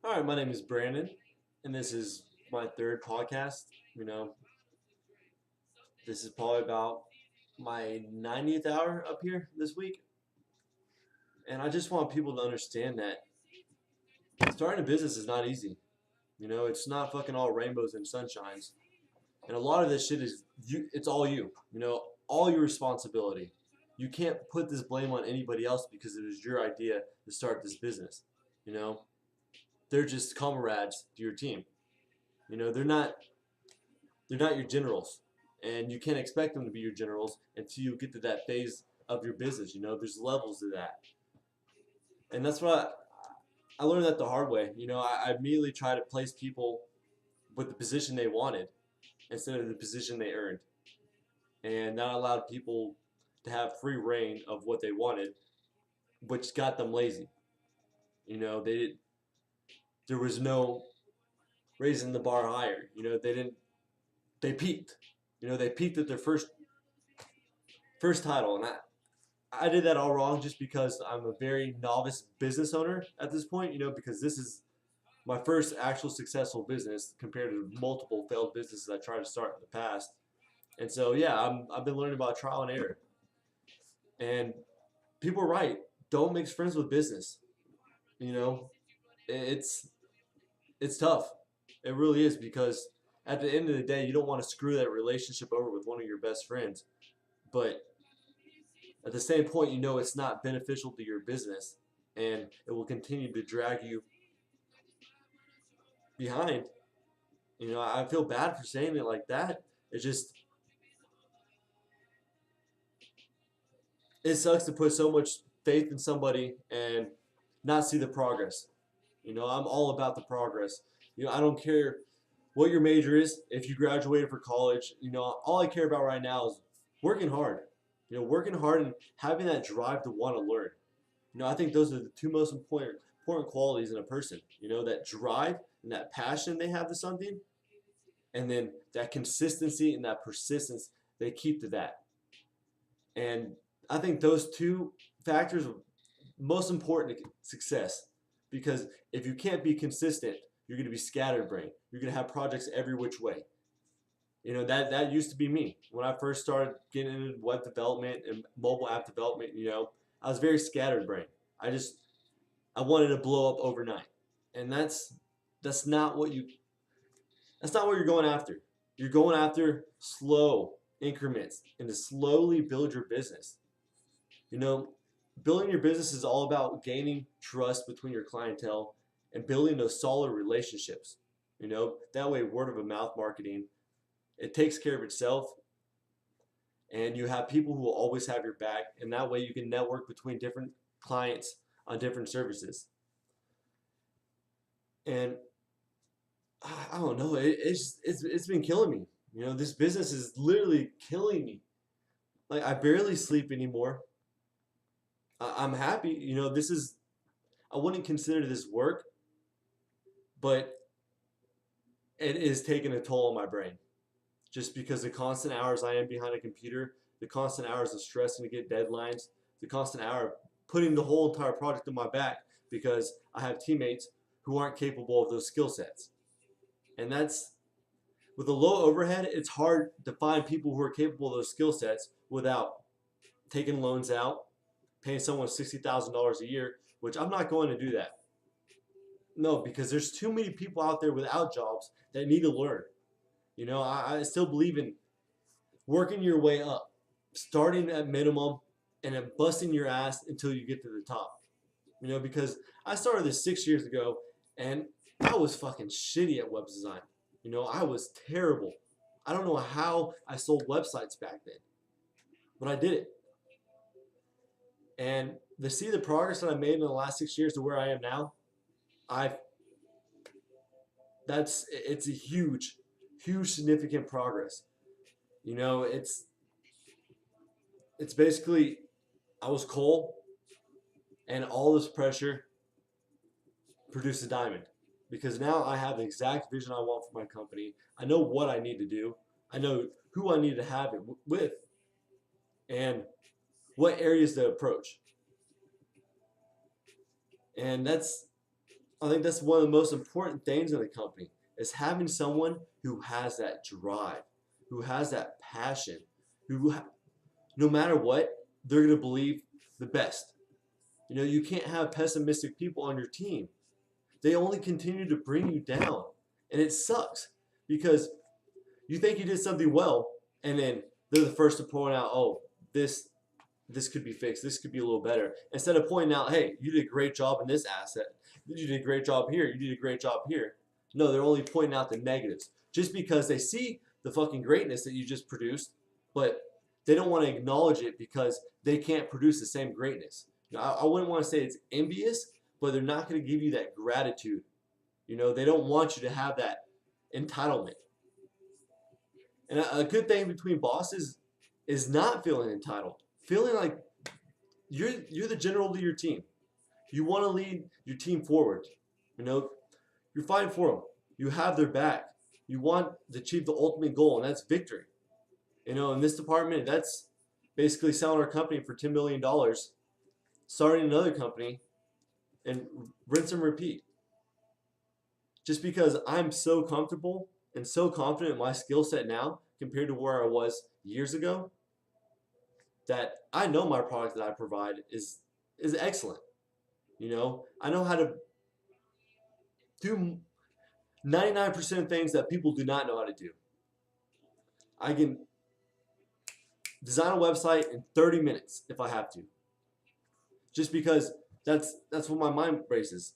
All right, my name is Brandon, and this is my third podcast. You know, this is probably about my 90th hour up here this week, and I just want people to understand that starting a business is not easy. It's not fucking all rainbows and sunshines, and a lot of this shit is you. It's all you. All your responsibility. You can't put this blame on anybody else because it was your idea to start this business. You know, they're just comrades to your team. They're not your generals, and you can't expect them to be your generals until you get to that phase of your business. There's levels to that, and that's what I learned that the hard way. I immediately try to place people with the position they wanted instead of the position they earned, and that allowed people to have free reign of what they wanted, which got them lazy. They there was no raising the bar higher. They didn't. They peaked. They peaked at their first title, and I did that all wrong just because I'm a very novice business owner at this point, because this is my first actual successful business compared to multiple failed businesses I tried to start in the past. And so, yeah, I've been learning about trial and error. And people are right. Don't mix friends with business. You know, it's it's tough. It really is because at the end of the day, you don't want to screw that relationship over with one of your best friends. But at the same point, it's not beneficial to your business and it will continue to drag you behind. I feel bad for saying it like that. It just it sucks to put so much faith in somebody and not see the progress. I'm all about the progress. I don't care what your major is. If you graduated for college, all I care about right now is working hard. Working hard and having that drive to want to learn. I think those are the two most important qualities in a person. That drive and that passion they have to something, and then that consistency and that persistence they keep to that. And I think those two factors are most important to success because if you can't be consistent, you're going to be scatterbrained. You're going to have projects every which way. That used to be me when I first started getting into web development and mobile app development. I was very scatterbrained. I wanted to blow up overnight, and that's not what you that's not what you're going after. You're going after slow increments and to slowly build your business. You know, Building your business is all about gaining trust between your clientele and building those solid relationships. That way, word of mouth marketing, it takes care of itself, and you have people who will always have your back, and that way you can network between different clients on different services. And I don't know, it's been killing me. This business is literally killing me. Like I barely sleep anymore. I'm happy. I wouldn't consider this work, but it is taking a toll on my brain. Just because the constant hours I am behind a computer, the constant hours of stressing to get deadlines, the constant hour of putting the whole entire project on my back because I have teammates who aren't capable of those skill sets. And that's with a low overhead, it's hard to find people who are capable of those skill sets without taking loans out, paying someone $60,000 a year, which I'm not going to do that. No, because there's too many people out there without jobs that need to learn. I still believe in working your way up, starting at minimum and then busting your ass until you get to the top. Because I started this 6 years ago and I was fucking shitty at web design. I was terrible. I don't know how I sold websites back then, but I did it. And to see the progress that I made in the last 6 years to where I am now, I it's a huge significant progress. It's basically I was coal and all this pressure produced a diamond because now I have the exact vision I want for my company. I know what I need to do. I know who I need to have it with and what areas to approach. And I think that's one of the most important things in the company is having someone who has that drive, who has that passion, who no matter what, they're going to believe the best. You know, you can't have pessimistic people on your team. They only continue to bring you down. And it sucks because you think you did something well, and then they're the first to point out, oh, this could be fixed. This could be a little better. Instead of pointing out, hey, you did a great job in this asset. You did a great job here. You did a great job here. No, they're only pointing out the negatives just because they see the fucking greatness that you just produced, but they don't want to acknowledge it because they can't produce the same greatness. Now, I wouldn't want to say it's envious, but they're not going to give you that gratitude. You know, they don't want you to have that entitlement. And a good thing between bosses is not feeling entitled, feeling like you're the general of your team. You want to lead your team forward. You know, you're fighting for them. You have their back. You want to achieve the ultimate goal, and that's victory. You know, in this department, that's basically selling our company for $10 million, starting another company, and rinse and repeat. Just because I'm so comfortable and so confident in my skill set now compared to where I was years ago, that I know my product that I provide is excellent. You know, I know how to do 99% of things that people do not know how to do. I can design a website in 30 minutes if I have to. Just because that's what my mind races.